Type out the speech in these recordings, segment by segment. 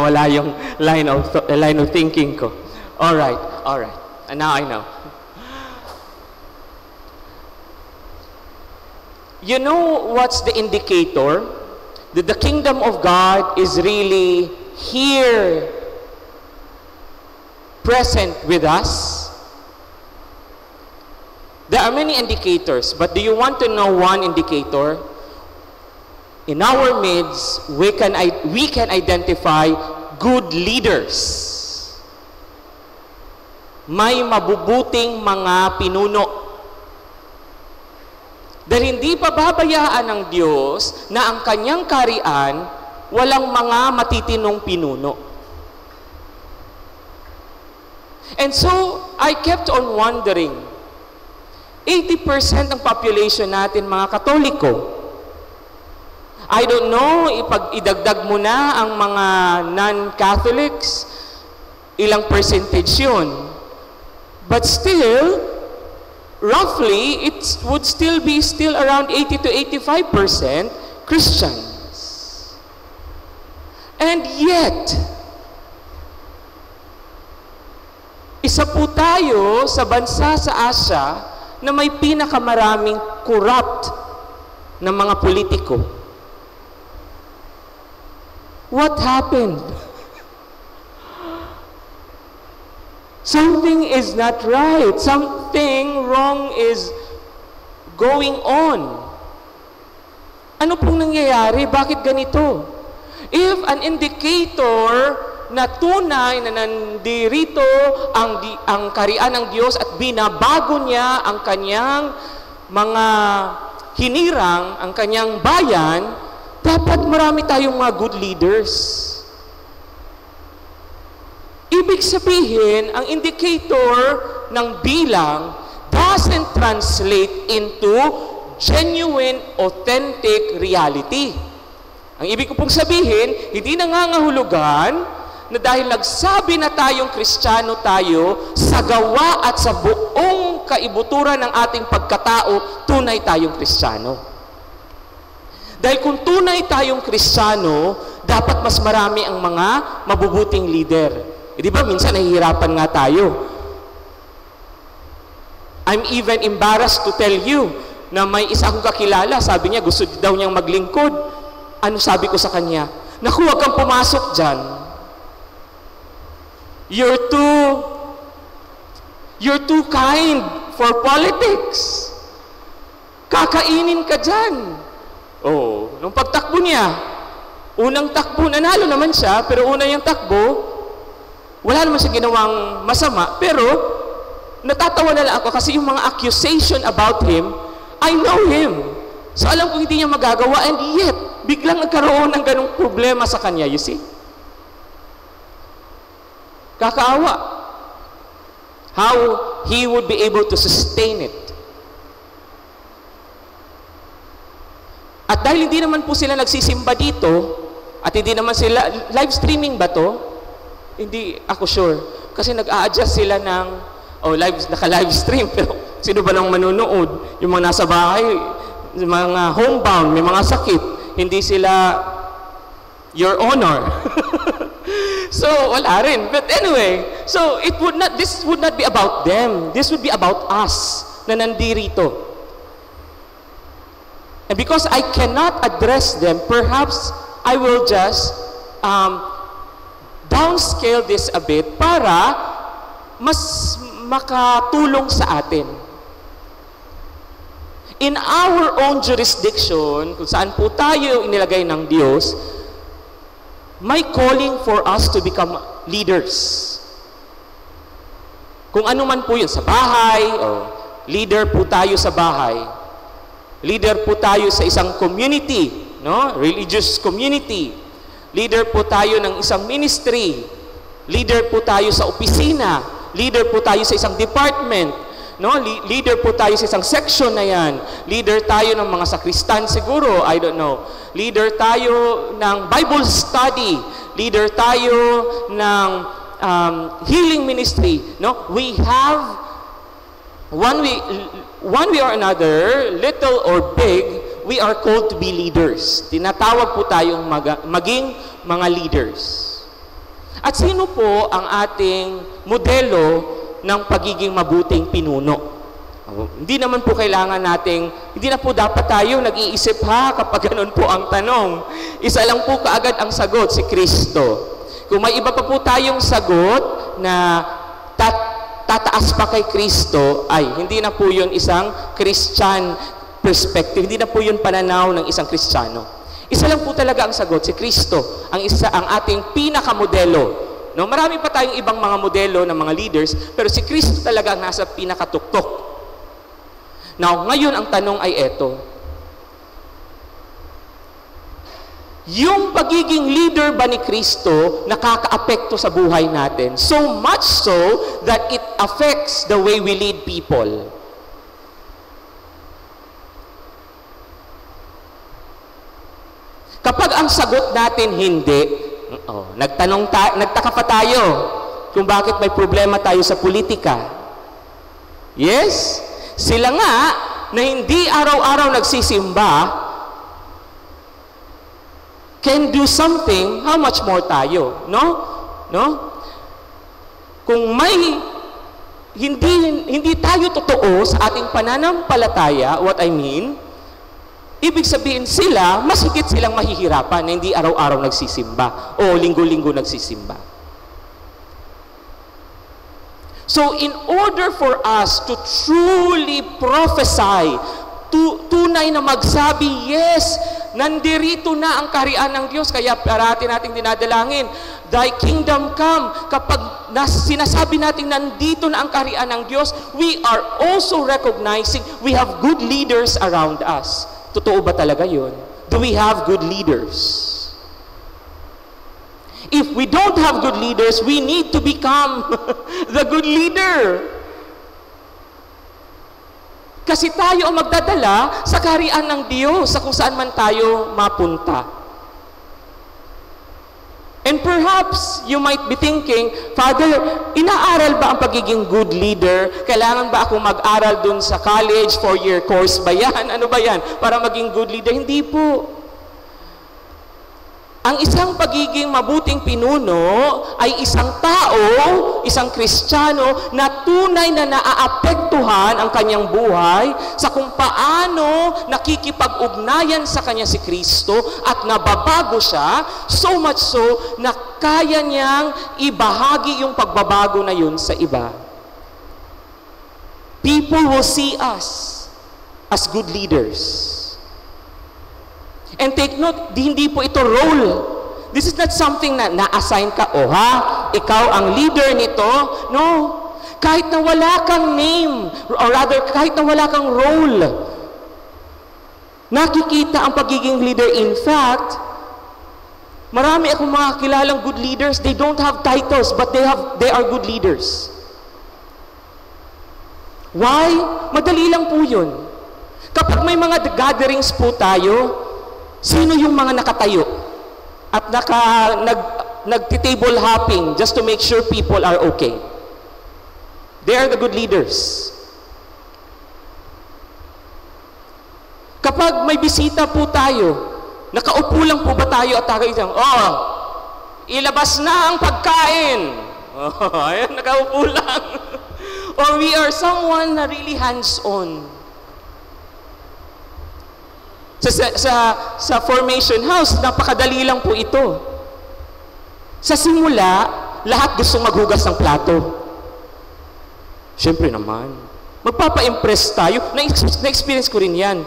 nawala yung line of thinking ko. All right. And now I know. You know what's the indicator that the kingdom of God is really here, present with us? There are many indicators, but do you want to know one indicator? In our midst, we can identify good leaders. May mabubuting mga pinuno. Dahil hindi pababayaan ng Diyos na ang kanyang kaharian walang mga matitinong pinuno. And so, I kept on wondering, 80% ng population natin mga Katoliko. I don't know, idagdag mo na ang mga non-Catholics, ilang percentage yun. But still, roughly, it would still be around 80 to 85% Christians. And yet, isa po tayo sa bansa sa Asia na may pinakamaraming corrupt na mga politiko. What happened? Something is not right. Something wrong is going on. Ano pong nangyayari? Bakit ganito? If an indicator na tunay na nandirito ang kaharian ng Diyos at binabago niya ang kanyang mga hinirang, ang kanyang bayan, dapat marami tayong mga good leaders. Ibig sabihin, ang indicator ng bilang doesn't translate into genuine, authentic reality. Ang ibig ko pong sabihin, hindi nangangahulugan na dahil nagsabi na tayong Kristiyano tayo, sa gawa at sa buong kaibuturan ng ating pagkatao, tunay tayong Kristiyano. Dahil kung tunay tayong Kristiyano, dapat mas marami ang mga mabubuting leader. Di ba, minsan nahihirapan nga tayo. I'm even embarrassed to tell you na may isa akong kakilala, sabi niya, gusto daw niyang maglingkod. Ano sabi ko sa kanya? Naku, huwag kang pumasok dyan. You're too kind for politics. Kakainin ka dyan. Oh, nung pagtakbo niya, unang takbo, nanalo naman siya, pero una niyang takbo, wala naman siya ginawang masama, pero natatawa na lang ako kasi yung mga accusation about him, I know him. So alam ko hindi niya magagawa, and yet, biglang nagkaroon ng ganong problema sa kanya, you see? Kakaawa. How he would be able to sustain it. At dahil hindi naman po sila nagsisimba dito, at hindi naman sila, live streaming ba to? Hindi ako sure. Kasi nag-a-adjust sila ng, naka-live stream, pero sino ba nang manunood? Yung mga nasa bahay, yung mga homebound, may mga sakit, hindi sila your honor. So, wala rin. But anyway, so this would not be about them. This would be about us na nandirito. And because I cannot address them, perhaps I will just downscale this a bit para mas makatulong sa atin. In our own jurisdiction, kung saan po tayo inilagay ng Diyos, may calling for us to become leaders. Kung ano man po yun, sa bahay, leader po tayo sa bahay. Leader po tayo sa isang community, no? Religious community. Leader po tayo ng isang ministry. Leader po tayo sa opisina. Leader po tayo sa isang department. No? Leader po tayo sa isang section na yan. Leader tayo ng mga sakristan siguro, I don't know. Leader tayo ng Bible study. Leader tayo ng healing ministry. No? We have, one way or another, little or big, we are called to be leaders. Tinatawag po tayong maging mga leaders. At sino po ang ating modelo ng pagiging mabuting pinuno? Hindi naman po kailangan nating, hindi na po dapat tayo nag-iisip kapag ganun po ang tanong. Isa lang po kaagad ang sagot, si Kristo. Kung may iba pa po tayong sagot na tataas pa kay Kristo, ay hindi na po yun isang Christian perspective, hindi na po yun pananaw ng isang Kristiyano. Isa lang po talaga ang sagot, si Kristo, ang ating pinakamodelo. No, marami pa tayong ibang mga modelo ng mga leaders, pero si Kristo talaga ang nasa pinakatuktok. Now, ngayon ang tanong ay eto. Yung pagiging leader ba ni Kristo nakakaapekto sa buhay natin? So much so that it affects the way we lead people. Kapag ang sagot natin hindi, nagtaka pa tayo kung bakit may problema tayo sa politika. Yes? Sila nga na hindi araw-araw nagsisimba can do something, how much more tayo, no? Kung may hindi tayo totoo sa ating pananampalataya, what I mean, ibig sabihin sila, mas higit silang mahihirapan na hindi araw-araw nagsisimba o linggo-linggo nagsisimba. So, in order for us to truly prophesy, tunay na magsabi, yes, nandirito na ang kaharian ng Diyos, kaya parati nating dinadalangin, Thy kingdom come. Kapag sinasabi natin nandito na ang kaharian ng Diyos, we are also recognizing we have good leaders around us. Totoo ba talaga yun? Do we have good leaders? If we don't have good leaders, we need to become the good leader. Kasi tayo ang magdadala sa kaharian ng Diyos, sa kung saan man tayo mapunta. And perhaps, you might be thinking, Father, inaaral ba ang pagiging good leader? Kailangan ba ako mag-aral dun sa college, 4-year course ba yan? Ano ba yan? Para maging good leader? Hindi po. Ang isang pagiging mabuting pinuno ay isang tao, isang Kristiyano na tunay na naaapektuhan ang kanyang buhay sa kung paano nakikipag-ugnayan sa kanya si Kristo at nababago siya, so much so na kaya niyang ibahagi yung pagbabago na yun sa iba. People will see us as good leaders. And take note, hindi po ito role. This is not something na na-assign ka, ikaw ang leader nito. No. Kahit na wala kang name, or rather, kahit na wala kang role, nakikita ang pagiging leader. In fact, marami akong mga kilalang good leaders, they don't have titles, but they are good leaders. Why? Madali lang po yun. Kapag may mga gatherings po tayo, sino yung mga nakatayo at nag-table hopping just to make sure people are okay? They are the good leaders. Kapag may bisita po tayo, nakaupo lang po ba tayo at tayo isang, ilabas na ang pagkain. Ayan, nakaupo lang. Or we are someone na really hands-on. Sa formation house, napakadali lang po ito. Sa simula, lahat gustong maghugas ng plato. Siyempre naman, magpapa-impress tayo. Na-experience ko rin yan.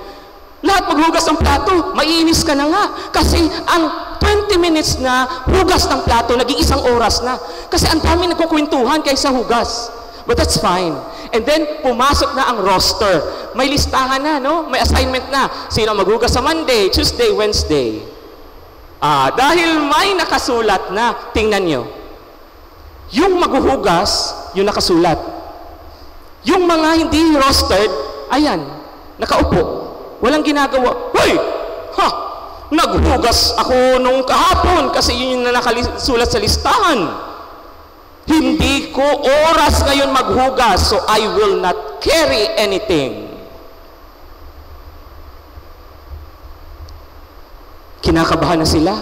Lahat maghugas ng plato, maiinis ka na nga. Kasi ang 20 minutes na hugas ng plato, naging 1 oras na. Kasi ang dami nagkukwentuhan kaysa hugas. But that's fine. And then, pumasok na ang roster. May listahan na, no? May assignment na. Sino maghugas sa Monday, Tuesday, Wednesday. Dahil may nakasulat na, tingnan nyo. Yung maghuhugas, yung nakasulat. Yung mga hindi rostered, ayan, nakaupo. Walang ginagawa. Hoy! Naghuhugas ako nung kahapon kasi yun yung nakasulat sa listahan. Hindi ko oras ngayon maghugas, so I will not carry anything. Kinakabahan na sila,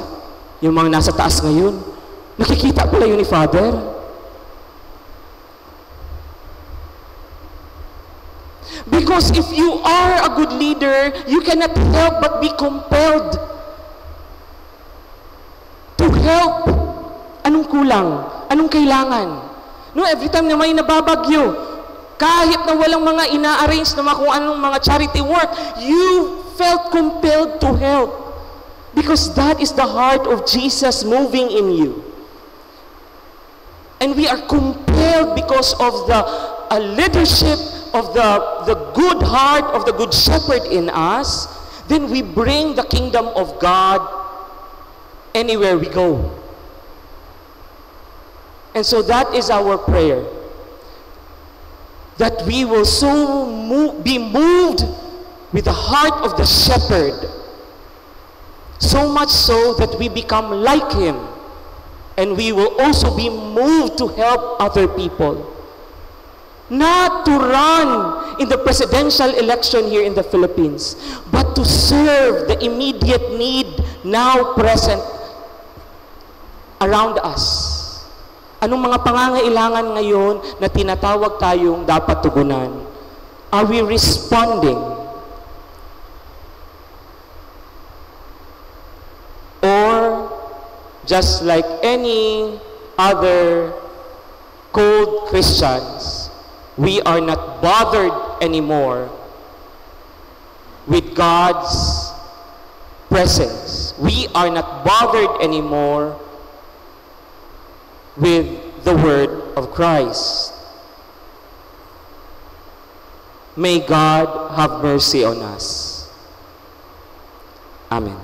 yung mga nasa taas ngayon. Nakikita pala yun ni Father. Because if you are a good leader, you cannot help but be compelled to help. Anong kulang? Anong kailangan? No, every time na may nababagyo, kahit na walang mga ina-arrange na kung anong mga charity work, you felt compelled to help. Because that is the heart of Jesus moving in you. And we are compelled because of the leadership of the good heart of the Good Shepherd in us. Then we bring the kingdom of God anywhere we go. And so that is our prayer. That we will so be moved with the heart of the shepherd. So much so that we become like him. And we will also be moved to help other people. Not to run in the presidential election here in the Philippines, but to serve the immediate need now present around us. Anong mga pangangailangan ngayon na tinatawag tayong dapat tugunan? Are we responding? Or just like any other cold Christians, we are not bothered anymore with God's presence. We are not bothered anymore with the word of Christ. May God have mercy on us. Amen.